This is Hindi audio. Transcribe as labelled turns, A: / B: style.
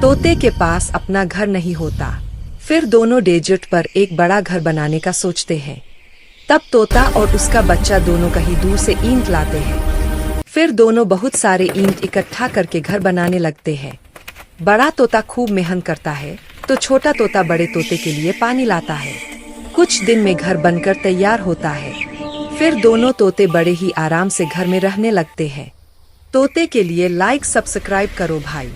A: तोते के पास अपना घर नहीं होता। फिर दोनों डेजर्ट पर एक बड़ा घर बनाने का सोचते हैं। तब तोता और उसका बच्चा दोनों कहीं दूर से ईंट लाते हैं। फिर दोनों बहुत सारे ईंट इकट्ठा करके घर बनाने लगते हैं। बड़ा तोता खूब मेहनत करता है तो छोटा तोता बड़े तोते के लिए पानी लाता है। कुछ दिन में घर बनकर तैयार होता है। फिर दोनों तोते बड़े ही आराम से घर में रहने लगते हैं। तोते के लिए लाइक सब्सक्राइब करो भाई।